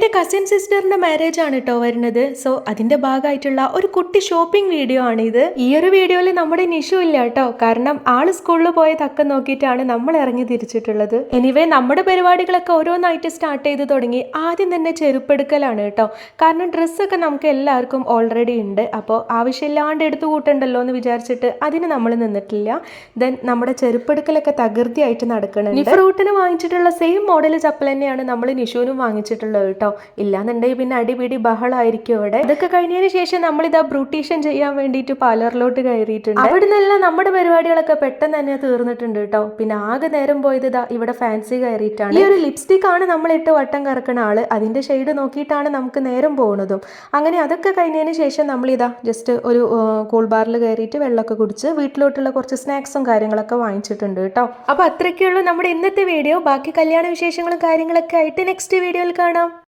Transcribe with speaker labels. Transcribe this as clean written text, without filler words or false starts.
Speaker 1: എൻ്റെ cousin സിസ്റ്ററിൻ്റെ marriage ആണ് കേട്ടോ വരുന്നത്. സോ അതിൻ്റെ ഭാഗമായിട്ടുള്ള ഒരു കുട്ടി ഷോപ്പിംഗ് വീഡിയോ ആണിത്. ഈ ഒരു വീഡിയോയിൽ നമ്മുടെ നിഷു ഇല്ല കേട്ടോ, കാരണം ആള് സ്കൂളിൽ പോയ തക്കം നോക്കിയിട്ടാണ് നമ്മൾ ഇറങ്ങി തിരിച്ചിട്ടുള്ളത്. എനിവേ നമ്മുടെ പരിപാടികളൊക്കെ ഓരോന്നായിട്ട് സ്റ്റാർട്ട് ചെയ്ത് തുടങ്ങി. ആദ്യം തന്നെ ചെരുപ്പെടുക്കലാണ് കേട്ടോ, കാരണം ഡ്രസ്സൊക്കെ നമുക്ക് എല്ലാവർക്കും ഓൾറെഡി ഉണ്ട്. അപ്പോൾ ആവശ്യമില്ലാണ്ട് എടുത്തു കൂട്ടണ്ടല്ലോ എന്ന് വിചാരിച്ചിട്ട് അതിന് നമ്മൾ നിന്നിട്ടില്ല. ദെൻ നമ്മുടെ ചെരുപ്പെടുക്കലൊക്കെ തകൃതിയായിട്ട് നടക്കുന്നുണ്ട്. ഫ്രൂട്ടിന് വാങ്ങിച്ചിട്ടുള്ള സെയിം മോഡൽ ചപ്പൽ തന്നെയാണ് നമ്മൾ നിഷുവിനും വാങ്ങിച്ചിട്ടുള്ളത് കേട്ടോ. ഇല്ലാന്നുണ്ടെങ്കിൽ പിന്നെ അടിപിടി ബഹളമായിരിക്കും അവിടെ. ഇതൊക്കെ കഴിഞ്ഞതിന് ശേഷം നമ്മളിതാ ബ്യൂട്ടീഷ്യൻ ചെയ്യാൻ വേണ്ടിയിട്ട് പാർലറിലോട്ട് കയറിയിട്ടുണ്ട്. അവിടെ നിന്നെല്ലാം നമ്മുടെ പരിപാടികളൊക്കെ പെട്ടെന്ന് തന്നെ തീർന്നിട്ടുണ്ട് കേട്ടോ. പിന്നെ ആകെ നേരം പോയത് ഇതാ ഇവിടെ ഫാൻസി കയറിയിട്ടാണ്. ഈ ഒരു ലിപ്സ്റ്റിക് ആണ് നമ്മൾ ഇട്ട് വട്ടം കറക്കണ ആള്. അതിന്റെ ഷെയ്ഡ് നോക്കിയിട്ടാണ് നമുക്ക് നേരം പോകുന്നതും. അങ്ങനെ അതൊക്കെ കഴിഞ്ഞതിന് ശേഷം നമ്മളിതാ ജസ്റ്റ് ഒരു കൂൾ ബാറിൽ കയറിയിട്ട് വെള്ളമൊക്കെ കുടിച്ച് വീട്ടിലോട്ടുള്ള കുറച്ച് സ്നാക്സും കാര്യങ്ങളൊക്കെ വാങ്ങിച്ചിട്ടുണ്ട് കേട്ടോ. അപ്പൊ അത്രയ്ക്കുള്ളൂ നമ്മുടെ ഇന്നത്തെ വീഡിയോ. ബാക്കി കല്യാണ വിശേഷങ്ങളും കാര്യങ്ങളൊക്കെ ആയിട്ട് നെക്സ്റ്റ് വീഡിയോയിൽ കാണാം.